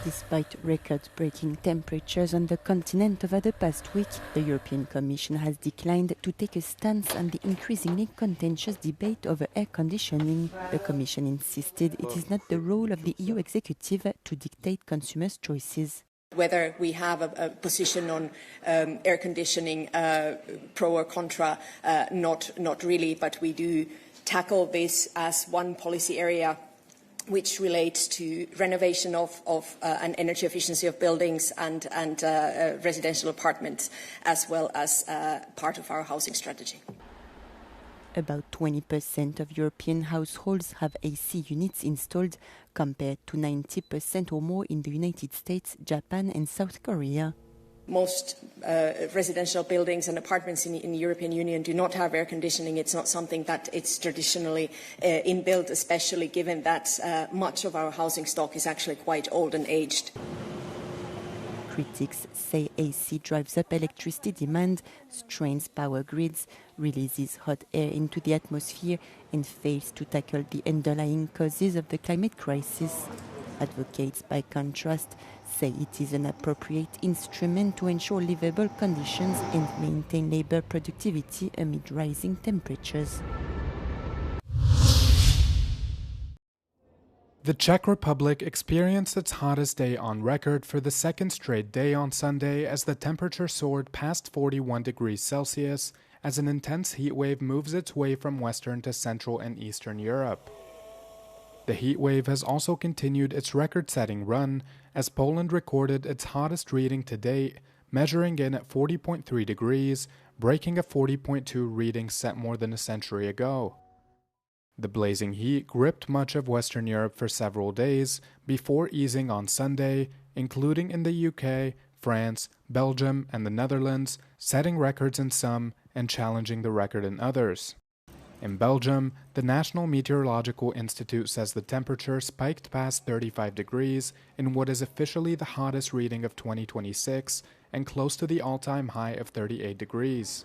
Despite record-breaking temperatures on the continent over the past week, the European Commission has declined to take a stance on the increasingly contentious debate over air conditioning. The Commission insisted it is not the role of the EU executive to dictate consumers' choices. Whether we have a position on air conditioning, pro or contra, not really, but we do tackle this as one policy area which relates to renovation of and energy efficiency of buildings and residential apartments, as well as part of our housing strategy. About 20% of European households have AC units installed, compared to 90% or more in the United States, Japan and South Korea. Most residential buildings and apartments in the European Union do not have air conditioning. It's not something that it's traditionally inbuilt, especially given that much of our housing stock is actually quite old and aged. Critics say AC drives up electricity demand, strains power grids, releases hot air into the atmosphere, and fails to tackle the underlying causes of the climate crisis. Advocates, by contrast, say it is an appropriate instrument to ensure livable conditions and maintain labour productivity amid rising temperatures. The Czech Republic experienced its hottest day on record for the second straight day on Sunday as the temperature soared past 41 degrees Celsius as an intense heatwave moves its way from Western to Central and Eastern Europe. The heatwave has also continued its record-setting run as Poland recorded its hottest reading to date, measuring in at 40.3 degrees, breaking a 40.2 reading set more than a century ago. The blazing heat gripped much of Western Europe for several days before easing on Sunday, including in the UK, France, Belgium, and the Netherlands, setting records in some and challenging the record in others. In Belgium, the National Meteorological Institute says the temperature spiked past 35 degrees in what is officially the hottest reading of 2026 and close to the all-time high of 38 degrees.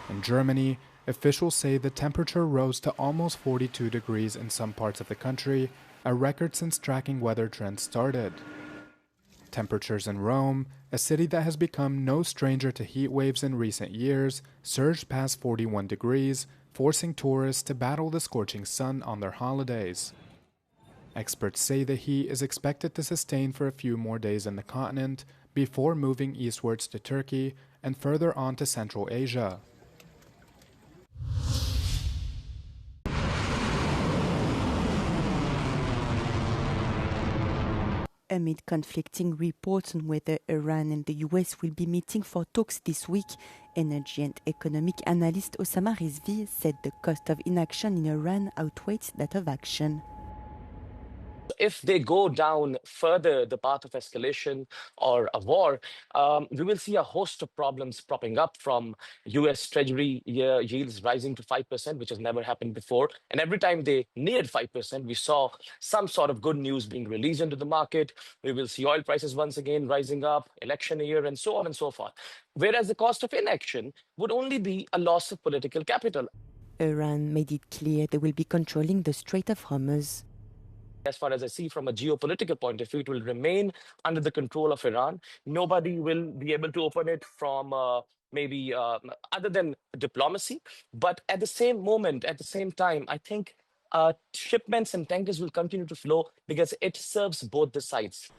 In Germany, officials say the temperature rose to almost 42 degrees in some parts of the country, a record since tracking weather trends started. Temperatures in Rome, a city that has become no stranger to heat waves in recent years, surged past 41 degrees, forcing tourists to battle the scorching sun on their holidays. Experts say the heat is expected to sustain for a few more days in the continent before moving eastwards to Turkey and further on to Central Asia. Amid conflicting reports on whether Iran and the US will be meeting for talks this week, energy and economic analyst Osama Rizvi said the cost of inaction in Iran outweighs that of action. If they go down further the path of escalation or a war, we will see a host of problems propping up, from US Treasury yields rising to 5%, which has never happened before. And every time they neared 5%, we saw some sort of good news being released into the market. We will see oil prices once again rising up, election year, and so on and so forth. Whereas the cost of inaction would only be a loss of political capital. Iran made it clear they will be controlling the Strait of Hormuz. As far as I see from a geopolitical point of view, it will remain under the control of Iran. Nobody will be able to open it from maybe other than diplomacy. But at the same moment, at the same time, I think shipments and tankers will continue to flow because it serves both the sides.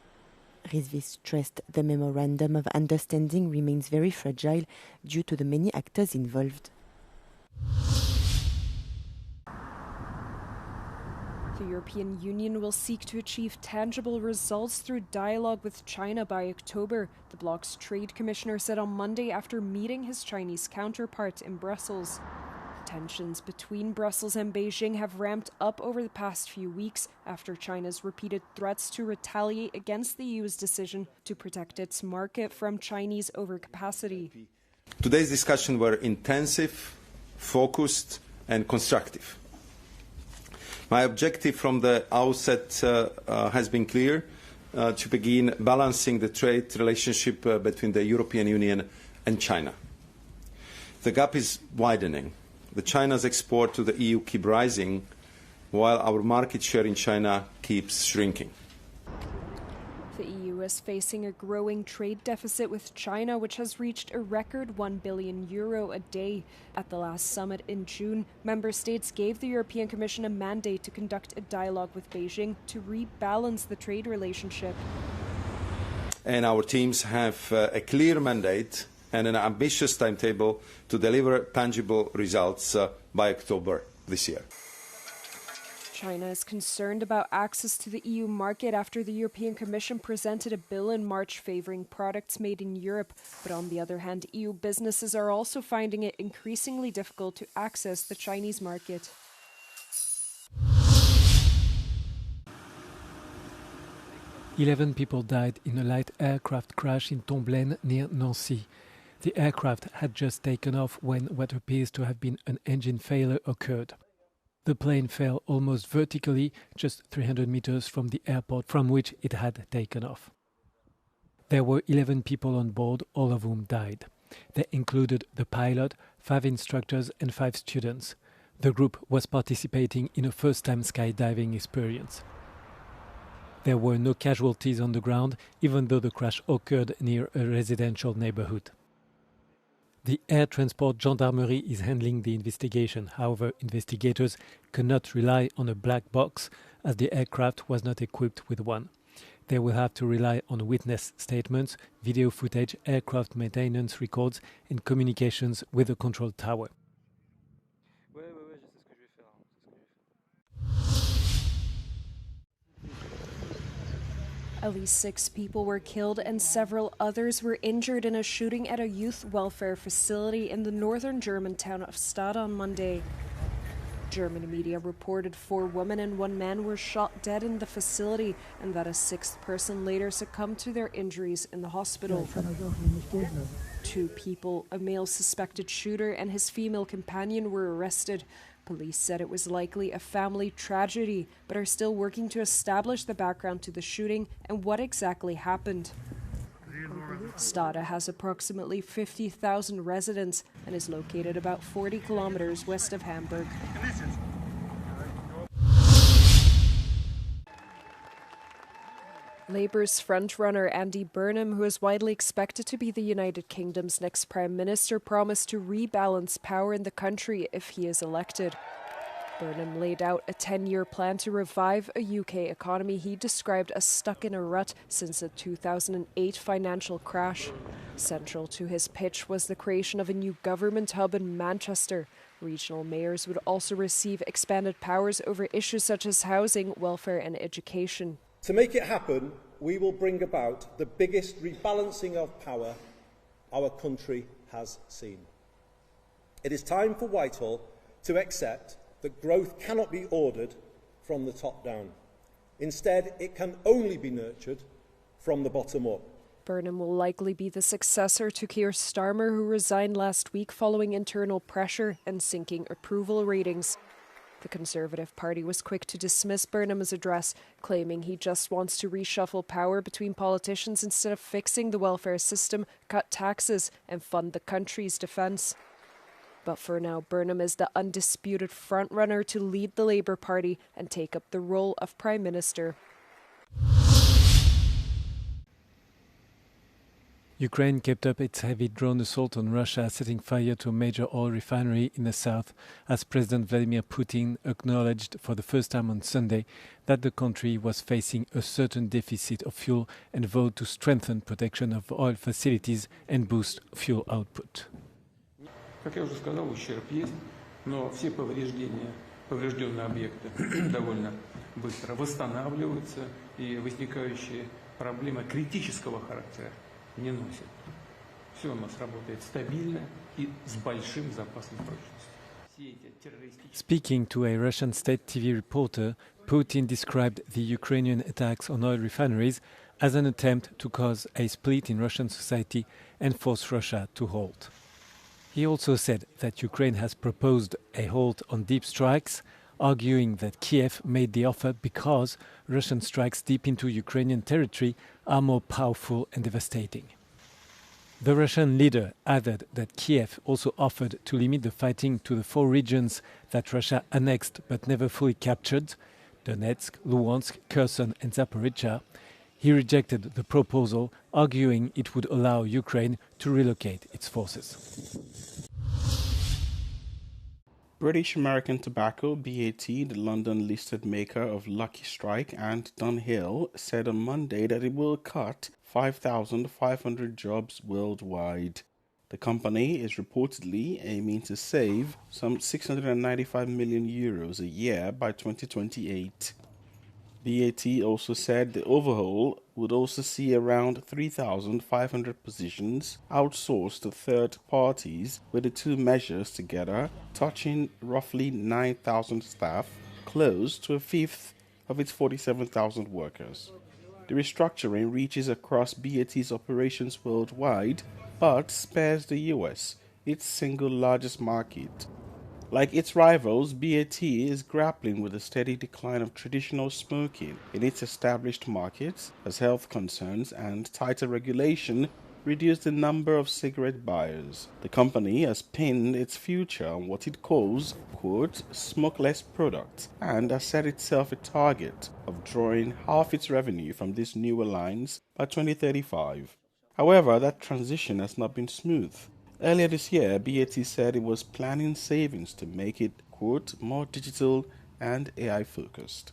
Rizvi stressed the memorandum of understanding remains very fragile due to the many actors involved. The European Union will seek to achieve tangible results through dialogue with China by October, the bloc's trade commissioner said on Monday after meeting his Chinese counterpart in Brussels. Tensions between Brussels and Beijing have ramped up over the past few weeks after China's repeated threats to retaliate against the EU's decision to protect its market from Chinese overcapacity. Today's discussions were intensive, focused, and constructive. My objective from the outset has been clear, to begin balancing the trade relationship between the European Union and China. The gap is widening. China's export to the EU keeps rising, while our market share in China keeps shrinking. The EU is facing a growing trade deficit with China, which has reached a record €1 billion a day. At the last summit in June, member states gave the European Commission a mandate to conduct a dialogue with Beijing to rebalance the trade relationship. And our teams have a clear mandate and an ambitious timetable to deliver tangible results by October this year. China is concerned about access to the EU market after the European Commission presented a bill in March favouring products made in Europe. But on the other hand, EU businesses are also finding it increasingly difficult to access the Chinese market. "11 people died in a light aircraft crash in Tomblaine near Nancy. The aircraft had just taken off when what appears to have been an engine failure occurred. The plane fell almost vertically, just 300 meters from the airport from which it had taken off. There were 11 people on board, all of whom died. They included the pilot, 5 instructors and 5 students. The group was participating in a first-time skydiving experience. There were no casualties on the ground, even though the crash occurred near a residential neighborhood. The Air Transport Gendarmerie is handling the investigation. However, investigators cannot rely on a black box as the aircraft was not equipped with one. They will have to rely on witness statements, video footage, aircraft maintenance records and communications with the control tower. At least 6 people were killed and several others were injured in a shooting at a youth welfare facility in the northern German town of Stade on Monday. German media reported 4 women and 1 man were shot dead in the facility and that a 6th person later succumbed to their injuries in the hospital. 2 people, a male suspected shooter and his female companion, were arrested. Police said it was likely a family tragedy, but are still working to establish the background to the shooting and what exactly happened. Stade has approximately 50,000 residents and is located about 40 kilometers west of Hamburg. Labour's frontrunner Andy Burnham, who is widely expected to be the United Kingdom's next Prime Minister, promised to rebalance power in the country if he is elected. Burnham laid out a 10-year plan to revive a UK economy he described as stuck in a rut since the 2008 financial crash. Central to his pitch was the creation of a new government hub in Manchester. Regional mayors would also receive expanded powers over issues such as housing, welfare and education. To make it happen, we will bring about the biggest rebalancing of power our country has seen. It is time for Whitehall to accept that growth cannot be ordered from the top down. Instead, it can only be nurtured from the bottom up. Burnham will likely be the successor to Keir Starmer, who resigned last week following internal pressure and sinking approval ratings. The Conservative Party was quick to dismiss Burnham's address, claiming he just wants to reshuffle power between politicians instead of fixing the welfare system, cut taxes and fund the country's defence. But for now, Burnham is the undisputed frontrunner to lead the Labour Party and take up the role of Prime Minister. Ukraine kept up its heavy drone assault on Russia, setting fire to a major oil refinery in the south, as President Vladimir Putin acknowledged for the first time on Sunday that the country was facing a certain deficit of fuel and vowed to strengthen protection of oil facilities and boost fuel output. Как я уже сказал, ущерб есть, но все поврежденные объекты довольно быстро восстанавливаются, и возникающие проблемы критического характера не носит. Все у нас работает стабильно и с большим запасом прочности. Speaking to a Russian state TV reporter, Putin described the Ukrainian attacks on oil refineries as an attempt to cause a split in Russian society and force Russia to halt. He also said that Ukraine has proposed a halt on deep strikes, arguing that Kiev made the offer because Russian strikes deep into Ukrainian territory are more powerful and devastating. The Russian leader added that Kiev also offered to limit the fighting to the 4 regions that Russia annexed but never fully captured: Donetsk, Luhansk, Kherson and Zaporizhzhia. He rejected the proposal, arguing it would allow Ukraine to relocate its forces. British American Tobacco, BAT, the London-listed maker of Lucky Strike and Dunhill, said on Monday that it will cut 5,500 jobs worldwide. The company is reportedly aiming to save some €695 million a year by 2028. BAT also said the overhaul would also see around 3,500 positions outsourced to third parties, with the two measures together touching roughly 9,000 staff, close to a fifth of its 47,000 workers. The restructuring reaches across BAT's operations worldwide, but spares the US, its single largest market. Like its rivals, BAT is grappling with a steady decline of traditional smoking in its established markets as health concerns and tighter regulation reduce the number of cigarette buyers. The company has pinned its future on what it calls, quote, smokeless products, and has set itself a target of drawing half its revenue from these newer lines by 2035. However, that transition has not been smooth. Earlier this year, BAT said it was planning savings to make it, quote, more digital and AI-focused.